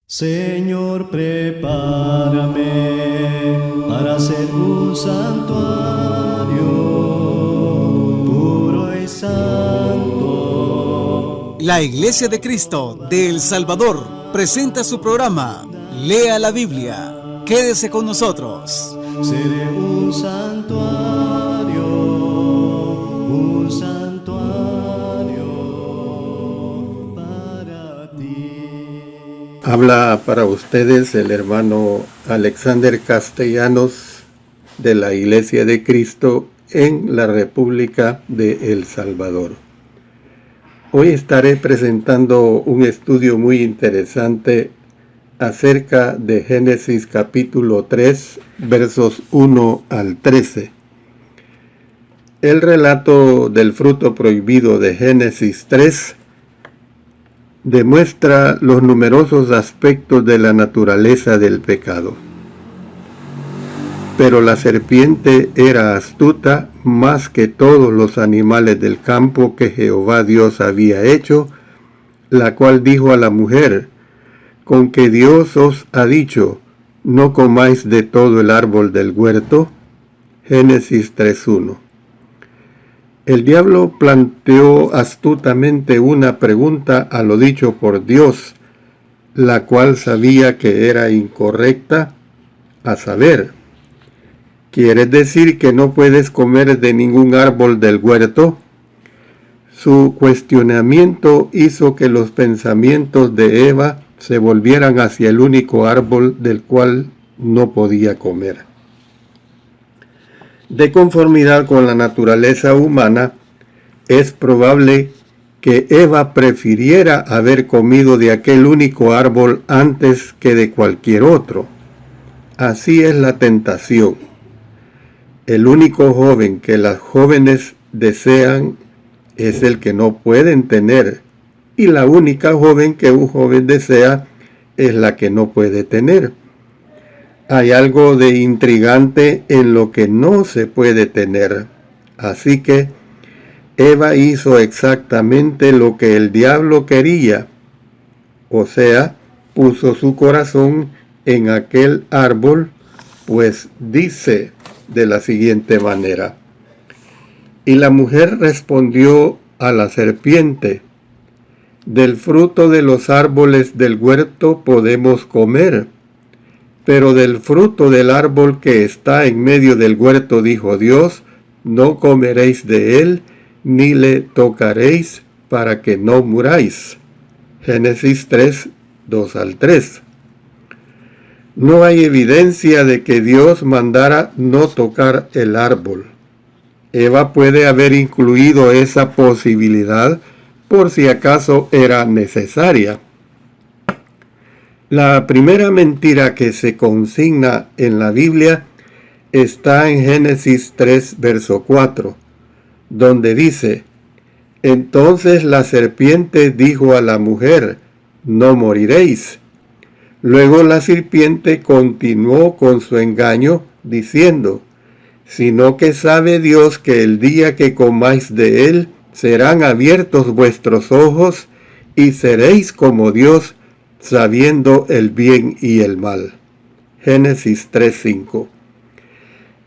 Señor, prepárame para ser un santuario puro y santo. La Iglesia de Cristo de El Salvador presenta su programa Lea la Biblia. Quédese con nosotros. Seré un santuario para ti. Habla para ustedes el hermano Alexander Castellanos de la Iglesia de Cristo en la República de El Salvador. Hoy estaré presentando un estudio muy interesante acerca de Génesis capítulo 3, versos 1 al 13. El relato del fruto prohibido de Génesis 3 demuestra los numerosos aspectos de la naturaleza del pecado. Pero la serpiente era astuta más que todos los animales del campo que Jehová Dios había hecho, la cual dijo a la mujer: ¿con que Dios os ha dicho, no comáis de todo el árbol del huerto? Génesis 3:1. El diablo planteó astutamente una pregunta a lo dicho por Dios, la cual sabía que era incorrecta, a saber: ¿quieres decir que no puedes comer de ningún árbol del huerto? Su cuestionamiento hizo que los pensamientos de Eva se volvieran hacia el único árbol del cual no podía comer. De conformidad con la naturaleza humana, es probable que Eva prefiriera haber comido de aquel único árbol antes que de cualquier otro. Así es la tentación. El único joven que las jóvenes desean es el que no pueden tener, y la única joven que un joven desea es la que no puede tener. Hay algo de intrigante en lo que no se puede tener. Así que Eva hizo exactamente lo que el diablo quería. O sea, puso su corazón en aquel árbol, pues dice de la siguiente manera: y la mujer respondió a la serpiente: del fruto de los árboles del huerto podemos comer, pero del fruto del árbol que está en medio del huerto, dijo Dios, no comeréis de él, ni le tocaréis, para que no muráis. Génesis 3, 2 al 3. No hay evidencia de que Dios mandara no tocar el árbol. Eva puede haber incluido esa posibilidad por si acaso era necesaria. La primera mentira que se consigna en la Biblia está en Génesis 3, verso 4, donde dice: entonces la serpiente dijo a la mujer: no moriréis. Luego la serpiente continuó con su engaño, diciendo: sino que sabe Dios que el día que comáis de él, serán abiertos vuestros ojos, y seréis como Dios, sabiendo el bien y el mal. Génesis 3:5.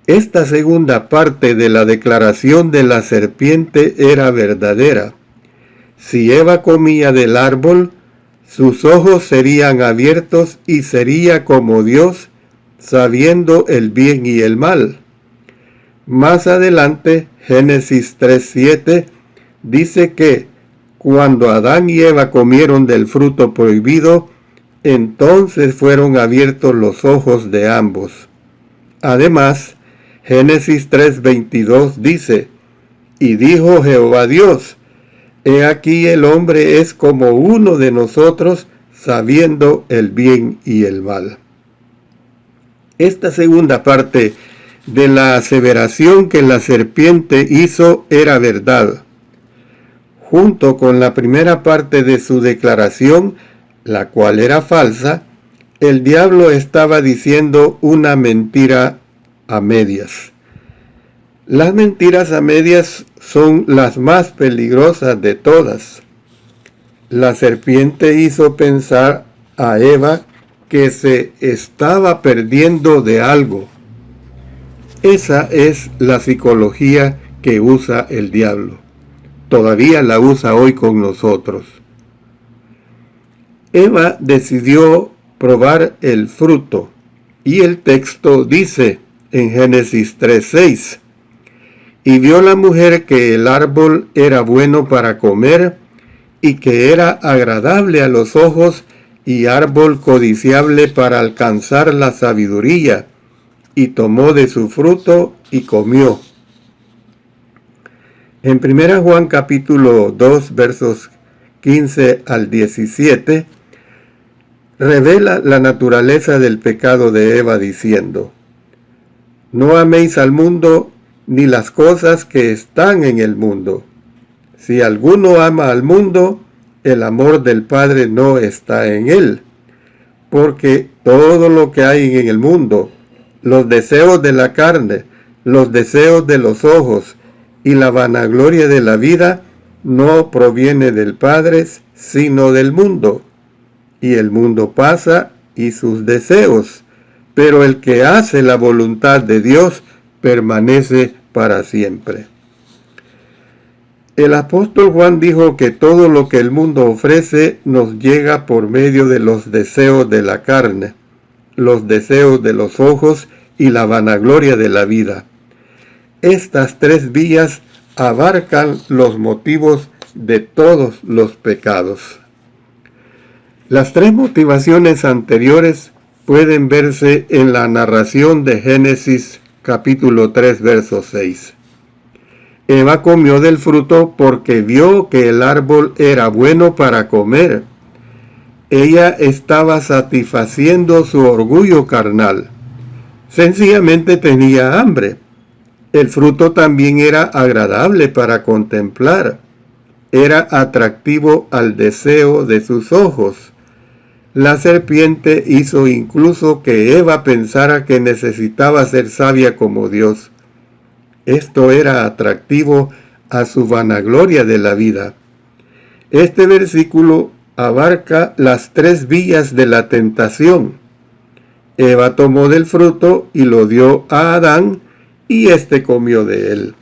Esta segunda parte de la declaración de la serpiente era verdadera. Si Eva comía del árbol, sus ojos serían abiertos y sería como Dios, sabiendo el bien y el mal. Más adelante, Génesis 3:7 dice que cuando Adán y Eva comieron del fruto prohibido, entonces fueron abiertos los ojos de ambos. Además, Génesis 3:22 dice: y dijo Jehová Dios: he aquí el hombre es como uno de nosotros, sabiendo el bien y el mal. Esta segunda parte de la aseveración que la serpiente hizo era verdad. Junto con la primera parte de su declaración, la cual era falsa, el diablo estaba diciendo una mentira a medias. Las mentiras a medias son las más peligrosas de todas. La serpiente hizo pensar a Eva que se estaba perdiendo de algo. Esa es la psicología que usa el diablo. Todavía la usa hoy con nosotros. Eva decidió probar el fruto y el texto dice en Génesis 3:6: y vio la mujer que el árbol era bueno para comer y que era agradable a los ojos y árbol codiciable para alcanzar la sabiduría, y tomó de su fruto y comió. En 1 Juan capítulo 2 versos 15 al 17 revela la naturaleza del pecado de Eva diciendo: no améis al mundo ni las cosas que están en el mundo. Si alguno ama al mundo, el amor del Padre no está en él, porque todo lo que hay en el mundo, los deseos de la carne, los deseos de los ojos y la vanagloria de la vida, no proviene del Padre, sino del mundo. Y el mundo pasa y sus deseos, pero el que hace la voluntad de Dios permanece para siempre. El apóstol Juan dijo que todo lo que el mundo ofrece nos llega por medio de los deseos de la carne, los deseos de los ojos y la vanagloria de la vida. Estas tres vías abarcan los motivos de todos los pecados. Las tres motivaciones anteriores pueden verse en la narración de Génesis capítulo 3 verso 6. Eva comió del fruto porque vio que el árbol era bueno para comer. Ella estaba satisfaciendo su orgullo carnal. Sencillamente tenía hambre. El fruto también era agradable para contemplar. Era atractivo al deseo de sus ojos. La serpiente hizo incluso que Eva pensara que necesitaba ser sabia como Dios. Esto era atractivo a su vanagloria de la vida. Este versículo abarca las tres vías de la tentación. Eva tomó del fruto y lo dio a Adán, y éste comió de él.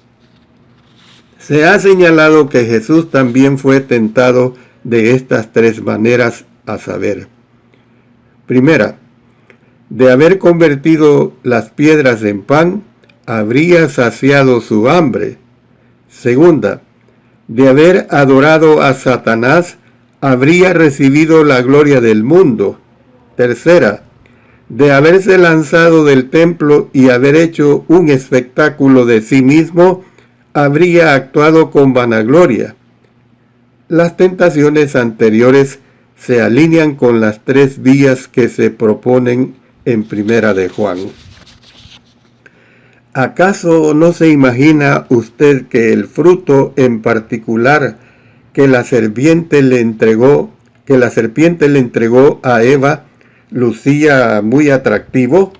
Se ha señalado que Jesús también fue tentado de estas tres maneras, a saber: primera, de haber convertido las piedras en pan, habría saciado su hambre. Segunda, de haber adorado a Satanás, habría recibido la gloria del mundo. Tercera, de haberse lanzado del templo y haber hecho un espectáculo de sí mismo, habría actuado con vanagloria. Las tentaciones anteriores se alinean con las tres vías que se proponen en Primera de Juan. ¿Acaso no se imagina usted que el fruto en particular que la serpiente le entregó a Eva lucía muy atractivo?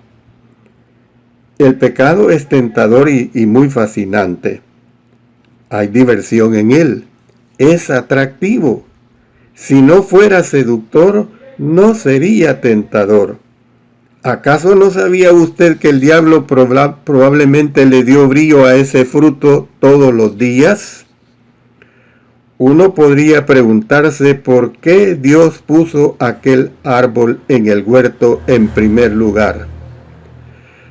El pecado es tentador y muy fascinante. Hay diversión en él. Es atractivo. Si no fuera seductor, no sería tentador. ¿Acaso no sabía usted que el diablo probablemente le dio brillo a ese fruto todos los días? Uno podría preguntarse por qué Dios puso aquel árbol en el huerto en primer lugar.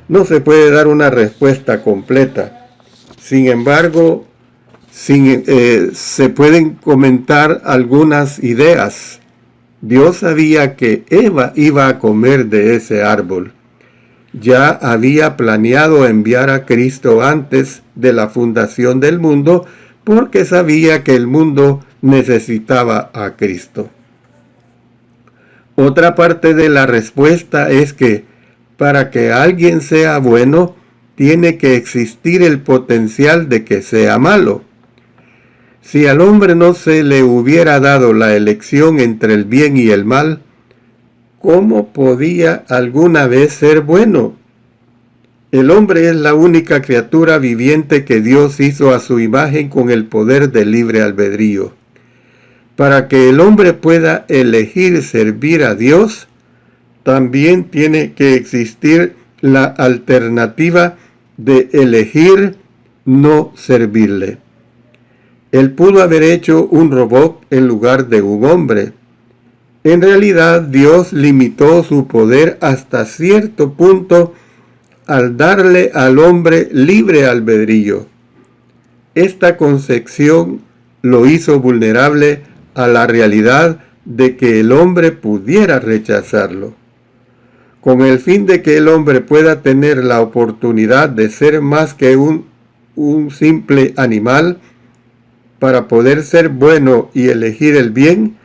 No se puede dar una respuesta completa. Sin embargo, se pueden comentar algunas ideas. Dios sabía que Eva iba a comer de ese árbol. Ya había planeado enviar a Cristo antes de la fundación del mundo, porque sabía que el mundo necesitaba a Cristo. Otra parte de la respuesta es que para que alguien sea bueno, tiene que existir el potencial de que sea malo. Si al hombre no se le hubiera dado la elección entre el bien y el mal, ¿cómo podía alguna vez ser bueno? El hombre es la única criatura viviente que Dios hizo a su imagen con el poder del libre albedrío. Para que el hombre pueda elegir servir a Dios, también tiene que existir la alternativa de elegir no servirle. Él pudo haber hecho un robot en lugar de un hombre. En realidad, Dios limitó su poder hasta cierto punto al darle al hombre libre albedrío. Esta concepción lo hizo vulnerable a la realidad de que el hombre pudiera rechazarlo. Con el fin de que el hombre pueda tener la oportunidad de ser más que un simple animal, para poder ser bueno y elegir el bien,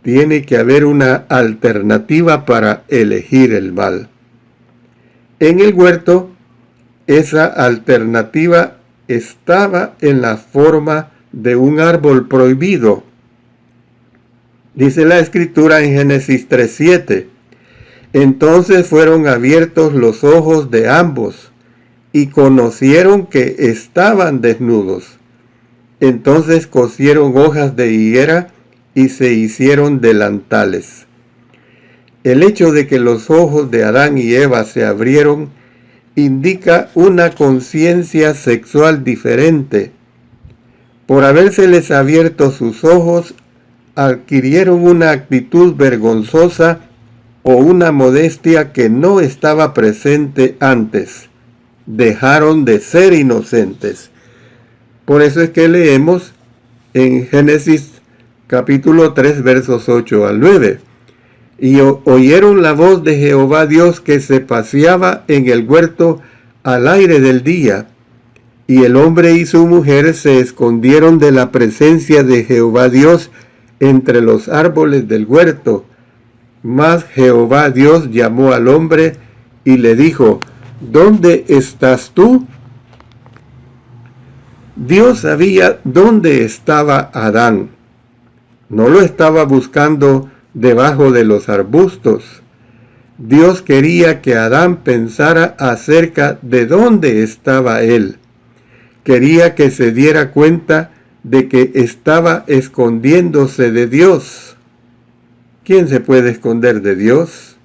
tiene que haber una alternativa para elegir el mal. En el huerto, esa alternativa estaba en la forma de un árbol prohibido. Dice la Escritura en Génesis 3:7, entonces fueron abiertos los ojos de ambos y conocieron que estaban desnudos. Entonces cosieron hojas de higuera y se hicieron delantales. El hecho de que los ojos de Adán y Eva se abrieron indica una conciencia sexual diferente. Por habérseles abierto sus ojos, adquirieron una actitud vergonzosa o una modestia que no estaba presente antes. Dejaron de ser inocentes. Por eso es que leemos en Génesis capítulo 3 versos 8 al 9. Y oyeron la voz de Jehová Dios que se paseaba en el huerto al aire del día. Y el hombre y su mujer se escondieron de la presencia de Jehová Dios entre los árboles del huerto. Mas Jehová Dios llamó al hombre y le dijo, ¿dónde estás tú? Dios sabía dónde estaba Adán. No lo estaba buscando debajo de los arbustos. Dios quería que Adán pensara acerca de dónde estaba él. Quería que se diera cuenta de que estaba escondiéndose de Dios. ¿Quién se puede esconder de Dios?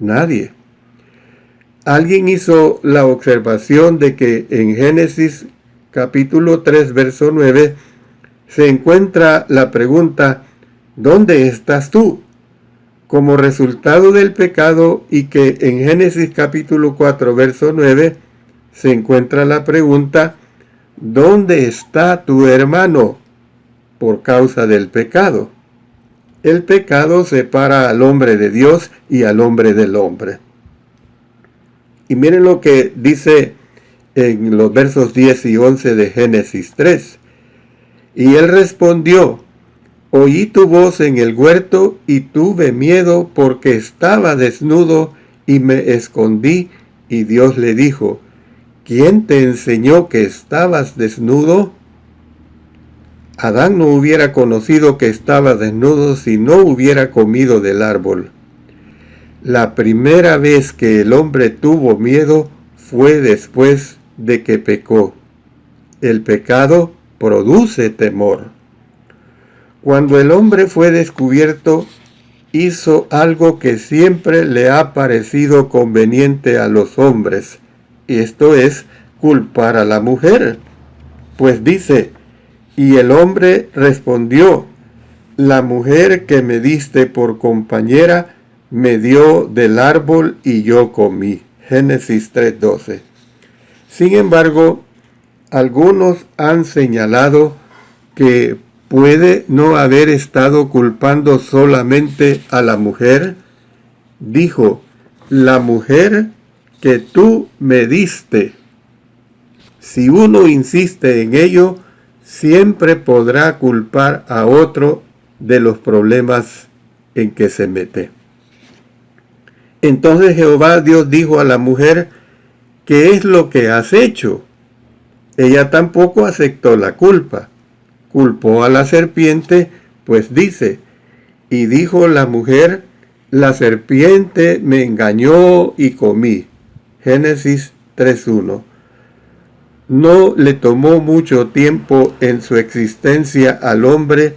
Nadie. Alguien hizo la observación de que en Génesis capítulo 3, verso 9, se encuentra la pregunta, ¿dónde estás tú? Como resultado del pecado, y que en Génesis capítulo 4, verso 9, se encuentra la pregunta, ¿dónde está tu hermano? Por causa del pecado. El pecado separa al hombre de Dios y al hombre del hombre. Y miren lo que dice en los versos 10 y 11 de Génesis 3. Y él respondió, oí tu voz en el huerto y tuve miedo porque estaba desnudo y me escondí. Y Dios le dijo, ¿quién te enseñó que estabas desnudo? Adán no hubiera conocido que estaba desnudo si no hubiera comido del árbol. La primera vez que el hombre tuvo miedo fue después de que pecó. El pecado produce temor. Cuando el hombre fue descubierto, hizo algo que siempre le ha parecido conveniente a los hombres. Esto es culpar a la mujer. Pues dice, y el hombre respondió, la mujer que me diste por compañera me dio del árbol y yo comí. Génesis 3:12. Sin embargo, algunos han señalado que puede no haber estado culpando solamente a la mujer. Dijo, la mujer que tú me diste. Si uno insiste en ello, siempre podrá culpar a otro de los problemas en que se mete. Entonces Jehová Dios dijo a la mujer, ¿qué es lo que has hecho? Ella tampoco aceptó la culpa. Culpó a la serpiente, pues dice, y dijo la mujer, la serpiente me engañó y comí. Génesis 3:1. No le tomó mucho tiempo en su existencia al hombre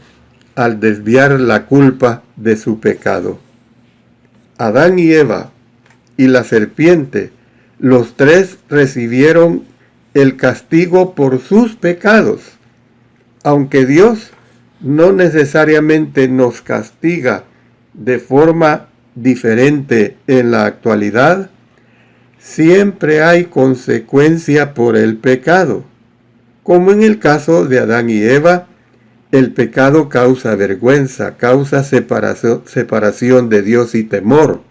al desviar la culpa de su pecado. Adán y Eva y la serpiente, los tres recibieron el castigo por sus pecados. Aunque Dios no necesariamente nos castiga de forma diferente en la actualidad, siempre hay consecuencia por el pecado. Como en el caso de Adán y Eva, el pecado causa vergüenza, causa separación de Dios y temor,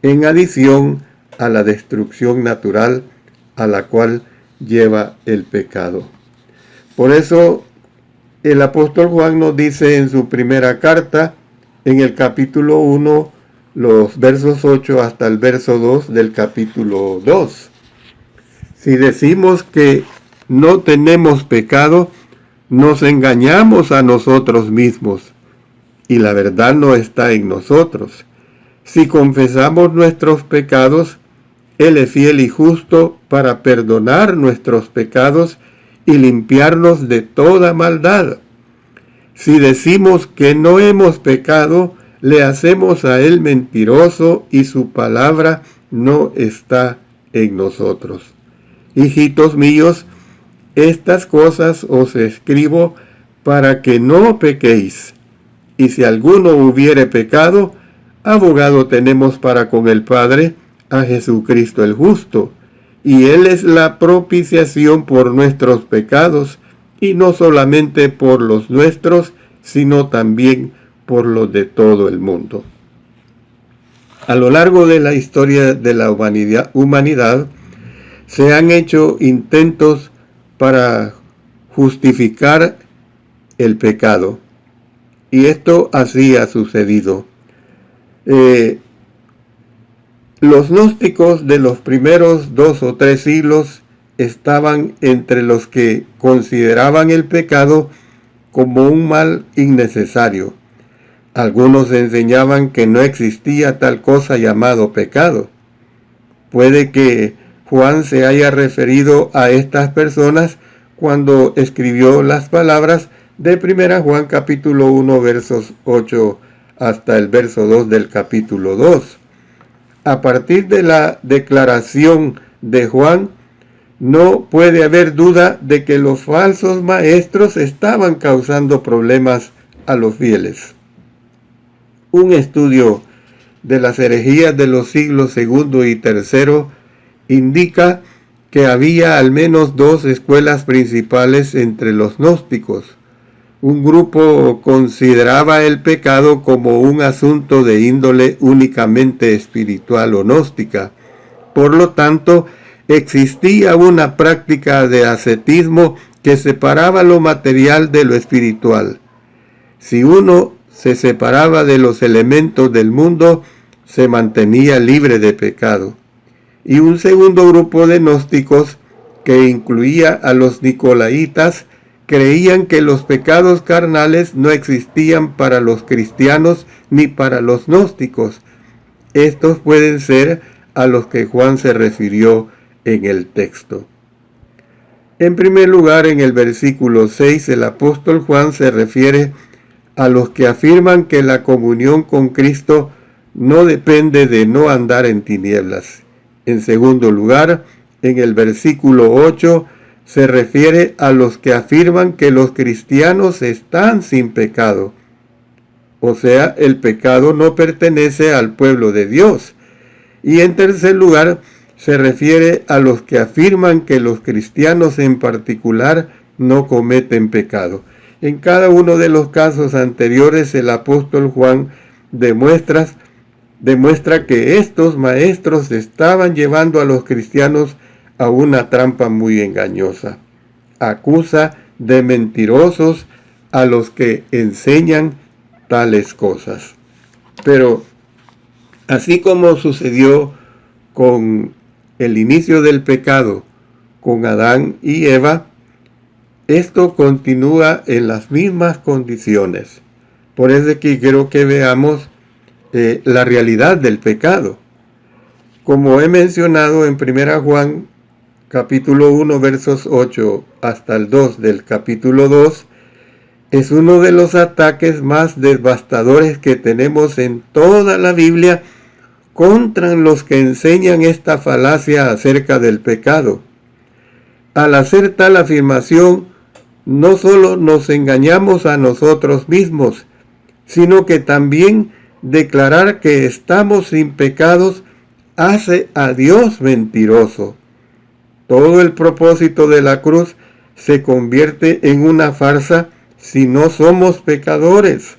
en adición a la destrucción natural a la cual lleva el pecado. Por eso el apóstol Juan nos dice en su primera carta, en el capítulo 1, los versos 8 hasta el verso 2 del capítulo 2. Si decimos que no tenemos pecado, nos engañamos a nosotros mismos y la verdad no está en nosotros. Si confesamos nuestros pecados, Él es fiel y justo para perdonar nuestros pecados y limpiarnos de toda maldad. Si decimos que no hemos pecado, le hacemos a Él mentiroso y su palabra no está en nosotros. Hijitos míos, estas cosas os escribo para que no pequéis. Y si alguno hubiere pecado, abogado tenemos para con el Padre, a Jesucristo el justo, y Él es la propiciación por nuestros pecados, y no solamente por los nuestros, sino también por los de todo el mundo. A lo largo de la historia de la humanidad se han hecho intentos para justificar el pecado, y esto así ha sucedido. Los gnósticos de los primeros 2 o 3 siglos estaban entre los que consideraban el pecado como un mal innecesario. Algunos enseñaban que no existía tal cosa llamado pecado. Puede que Juan se haya referido a estas personas cuando escribió las palabras de 1 Juan capítulo 1 versos 8 hasta el verso 2 del capítulo 2. A partir de la declaración de Juan, no puede haber duda de que los falsos maestros estaban causando problemas a los fieles. Un estudio de las herejías de los siglos II y III indica que había al menos 2 escuelas principales entre los gnósticos. Un grupo consideraba el pecado como un asunto de índole únicamente espiritual o gnóstica. Por lo tanto, existía una práctica de ascetismo que separaba lo material de lo espiritual. Si uno se separaba de los elementos del mundo, se mantenía libre de pecado. Y un segundo grupo de gnósticos, que incluía a los nicolaitas, creían que los pecados carnales no existían para los cristianos ni para los gnósticos. Estos pueden ser a los que Juan se refirió en el texto. En primer lugar, en el versículo 6, el apóstol Juan se refiere a los que afirman que la comunión con Cristo no depende de no andar en tinieblas. En segundo lugar, en el versículo 8, se refiere a los que afirman que los cristianos están sin pecado. O sea, el pecado no pertenece al pueblo de Dios. Y en tercer lugar, se refiere a los que afirman que los cristianos en particular no cometen pecado. En cada uno de los casos anteriores, el apóstol Juan demuestra que estos maestros estaban llevando a los cristianos a una trampa muy engañosa. Acusa de mentirosos a los que enseñan tales cosas. Pero así como sucedió con el inicio del pecado con Adán y Eva, esto continúa en las mismas condiciones. Por eso es que quiero que veamos la realidad del pecado. Como he mencionado en 1 Juan capítulo 1 versos 8 hasta el 2 del capítulo 2, es uno de los ataques más devastadores que tenemos en toda la Biblia contra los que enseñan esta falacia acerca del pecado. Al hacer tal afirmación, no solo nos engañamos a nosotros mismos, sino que también declarar que estamos sin pecados hace a Dios mentiroso. Todo el propósito de la cruz se convierte en una farsa si no somos pecadores.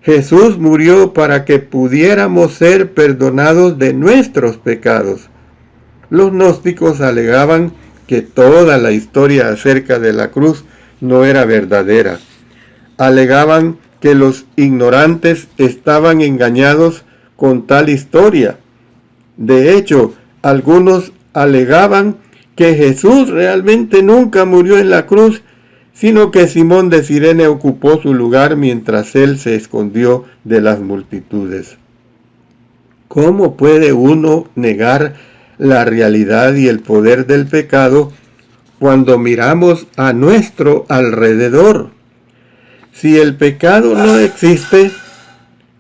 Jesús murió para que pudiéramos ser perdonados de nuestros pecados. Los gnósticos alegaban que toda la historia acerca de la cruz no era verdadera. Alegaban que los ignorantes estaban engañados con tal historia. De hecho, algunos alegaban que Jesús realmente nunca murió en la cruz, sino que Simón de Cirene ocupó su lugar mientras él se escondió de las multitudes. ¿Cómo puede uno negar la realidad y el poder del pecado cuando miramos a nuestro alrededor? Si el pecado no existe,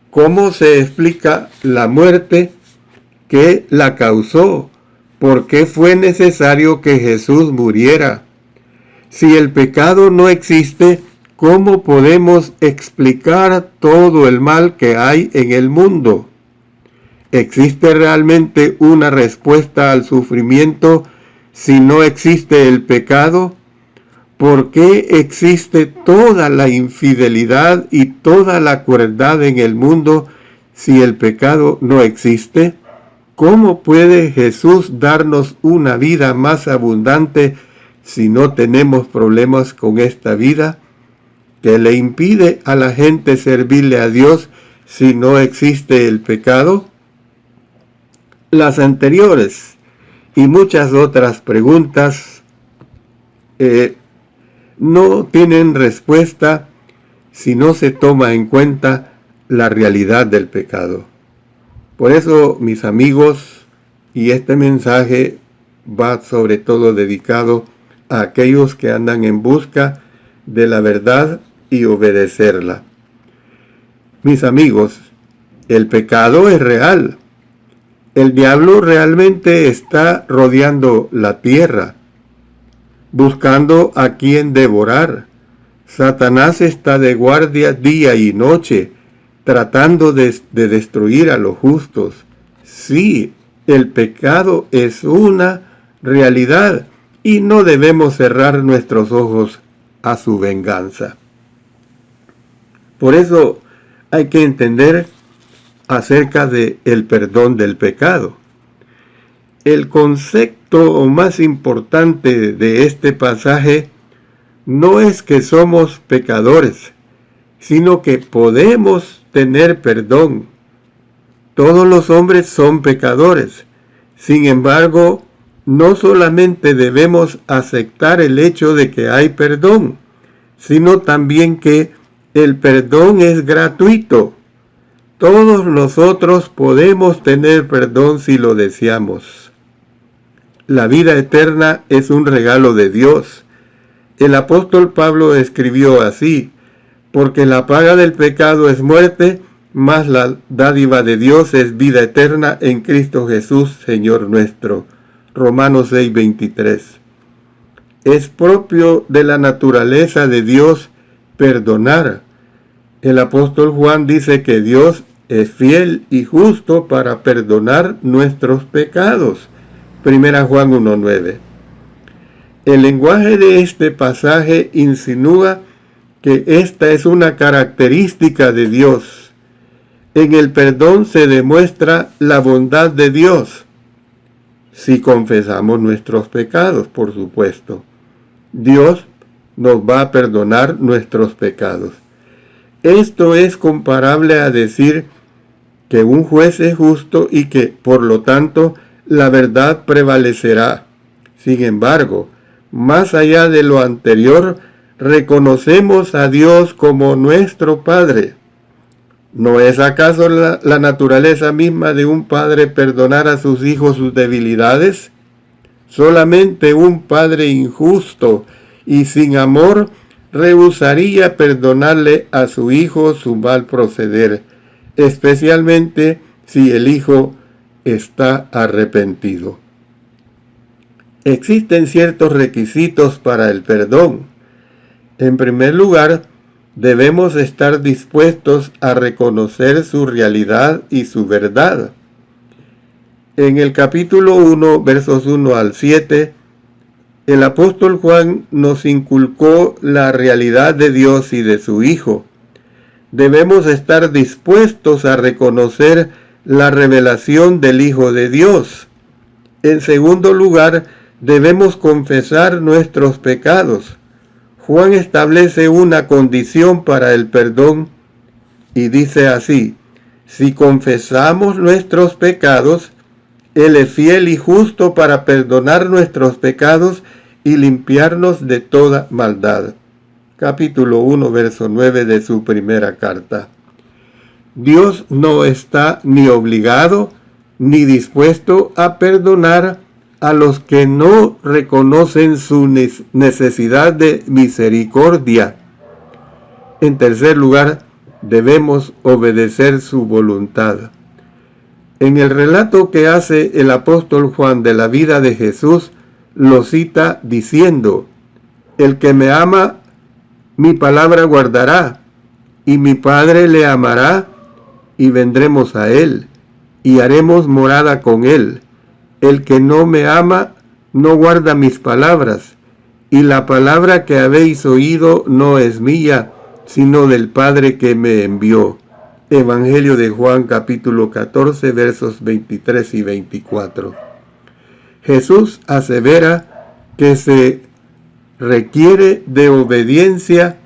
¿cómo se explica la muerte que la causó? ¿Por qué fue necesario que Jesús muriera? Si el pecado no existe, ¿cómo podemos explicar todo el mal que hay en el mundo? ¿Existe realmente una respuesta al sufrimiento si no existe el pecado? ¿Por qué existe toda la infidelidad y toda la crueldad en el mundo si el pecado no existe? ¿Cómo puede Jesús darnos una vida más abundante si no tenemos problemas con esta vida? ¿Qué le impide a la gente servirle a Dios si no existe el pecado? Las anteriores y muchas otras preguntas no tienen respuesta si no se toma en cuenta la realidad del pecado. Por eso, mis amigos, y este mensaje va sobre todo dedicado a aquellos que andan en busca de la verdad y obedecerla. Mis amigos, el pecado es real. El diablo realmente está rodeando la tierra, buscando a quien devorar. Satanás está de guardia día y noche, tratando de destruir a los justos. Sí, el pecado es una realidad y no debemos cerrar nuestros ojos a su venganza. Por eso hay que entender acerca del perdón del pecado. El concepto más importante de este pasaje no es que somos pecadores, sino que podemos tener perdón. Todos los hombres son pecadores. Sin embargo, no solamente debemos aceptar el hecho de que hay perdón, sino también que el perdón es gratuito. Todos nosotros podemos tener perdón si lo deseamos. La vida eterna es un regalo de Dios. El apóstol Pablo escribió así: porque la paga del pecado es muerte, mas la dádiva de Dios es vida eterna en Cristo Jesús, Señor nuestro. Romanos 6:23. Es propio de la naturaleza de Dios perdonar. El apóstol Juan dice que Dios es fiel y justo para perdonar nuestros pecados. 1 Juan 1:9. El lenguaje de este pasaje insinúa que esta es una característica de Dios. En el perdón se demuestra la bondad de Dios. Si confesamos nuestros pecados, por supuesto, Dios nos va a perdonar nuestros pecados. Esto es comparable a decir que un juez es justo y que, por lo tanto, la verdad prevalecerá. Sin embargo, más allá de lo anterior, reconocemos a Dios como nuestro Padre. ¿No es acaso la naturaleza misma de un padre perdonar a sus hijos sus debilidades? Solamente un padre injusto y sin amor rehusaría perdonarle a su hijo su mal proceder, especialmente si el hijo está arrepentido. Existen ciertos requisitos para el perdón. En primer lugar, debemos estar dispuestos a reconocer su realidad y su verdad. En el capítulo 1, versos 1 al 7, el apóstol Juan nos inculcó la realidad de Dios y de su Hijo. Debemos estar dispuestos a reconocer la revelación del Hijo de Dios. En segundo lugar, debemos confesar nuestros pecados. Juan establece una condición para el perdón y dice así: si confesamos nuestros pecados, Él es fiel y justo para perdonar nuestros pecados y limpiarnos de toda maldad. Capítulo 1, verso 9 de su primera carta. Dios no está ni obligado ni dispuesto a perdonar a los que no reconocen su necesidad de misericordia. En tercer lugar, debemos obedecer su voluntad. En el relato que hace el apóstol Juan de la vida de Jesús, lo cita diciendo: el que me ama, mi palabra guardará, y mi Padre le amará, y vendremos a él, y haremos morada con él. El que no me ama, no guarda mis palabras, y la palabra que habéis oído no es mía, sino del Padre que me envió. Evangelio de Juan, capítulo 14, versos 23 y 24. Jesús asevera que se requiere de obediencia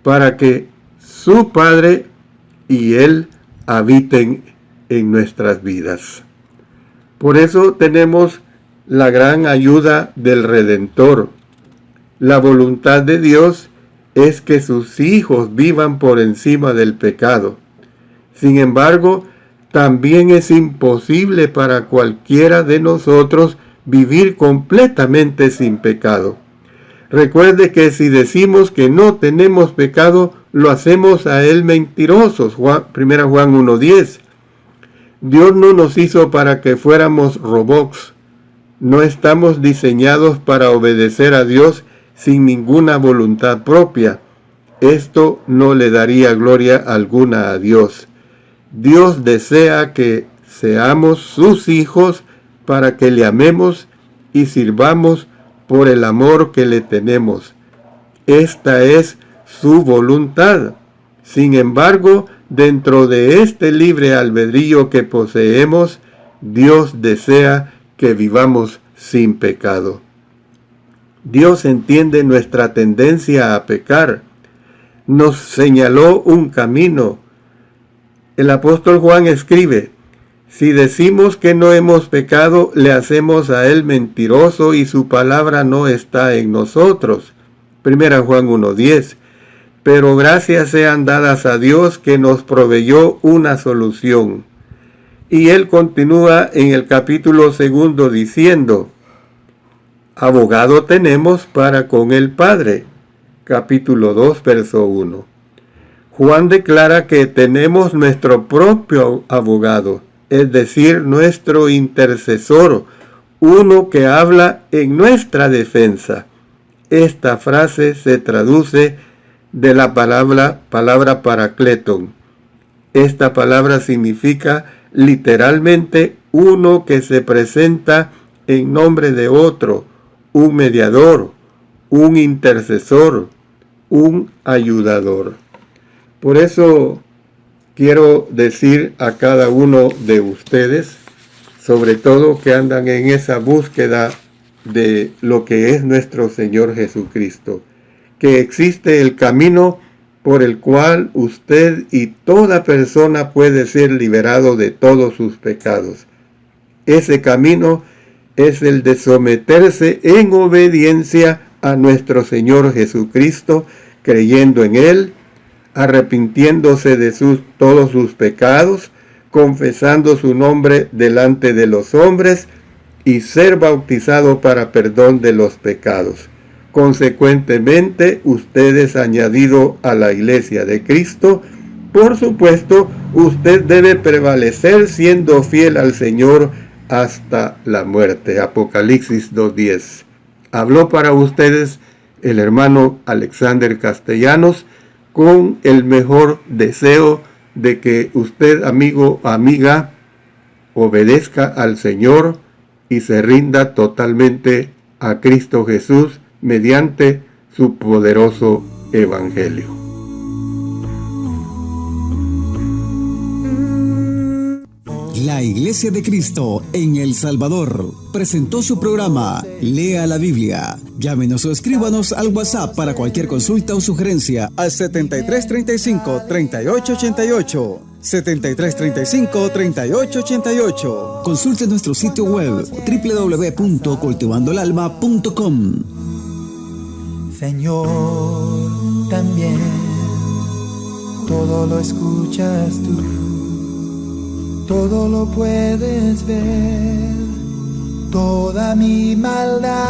para que su Padre y Él habiten en nuestras vidas. Por eso tenemos la gran ayuda del Redentor. La voluntad de Dios es que sus hijos vivan por encima del pecado. Sin embargo, también es imposible para cualquiera de nosotros vivir completamente sin pecado. Recuerde que si decimos que no tenemos pecado, lo hacemos a Él mentirosos. 1 Juan 1:10. Dios no nos hizo para que fuéramos robots. No estamos diseñados para obedecer a Dios sin ninguna voluntad propia. Esto no le daría gloria alguna a Dios. Dios desea que seamos sus hijos para que le amemos y sirvamos por el amor que le tenemos. Esta es su voluntad. Sin embargo, dentro de este libre albedrío que poseemos, Dios desea que vivamos sin pecado. Dios entiende nuestra tendencia a pecar. Nos señaló un camino. El apóstol Juan escribe: si decimos que no hemos pecado, le hacemos a Él mentiroso y su palabra no está en nosotros. 1 Juan 1:10. Pero gracias sean dadas a Dios que nos proveyó una solución. Y Él continúa en el capítulo 2 diciendo: abogado tenemos para con el Padre. Capítulo 2, verso 1. Juan declara que tenemos nuestro propio abogado, es decir, nuestro intercesor, uno que habla en nuestra defensa. Esta frase se traduce de la palabra parakleton. Esta palabra significa literalmente uno que se presenta en nombre de otro, un mediador, un intercesor, un ayudador. Por eso quiero decir a cada uno de ustedes, sobre todo que andan en esa búsqueda de lo que es nuestro Señor Jesucristo, que existe el camino por el cual usted y toda persona puede ser liberado de todos sus pecados. Ese camino es el de someterse en obediencia a nuestro Señor Jesucristo, creyendo en Él, arrepintiéndose de todos sus pecados, confesando su nombre delante de los hombres y ser bautizado para perdón de los pecados. Consecuentemente, usted es añadido a la Iglesia de Cristo por supuesto, usted debe prevalecer siendo fiel al Señor hasta la muerte. Apocalipsis 2:10. Habló para ustedes el hermano Alexander Castellanos con el mejor deseo de que usted, amigo o amiga, obedezca al Señor y se rinda totalmente a Cristo Jesús mediante su poderoso evangelio. La Iglesia de Cristo en El Salvador presentó su programa Lea la Biblia. Llámenos o escríbanos al WhatsApp para cualquier consulta o sugerencia al 7335-3888. 7335-3888. Consulte nuestro sitio web www.cultivandoelalma.com. Señor, también todo lo escuchas tú, todo lo puedes ver, toda mi maldad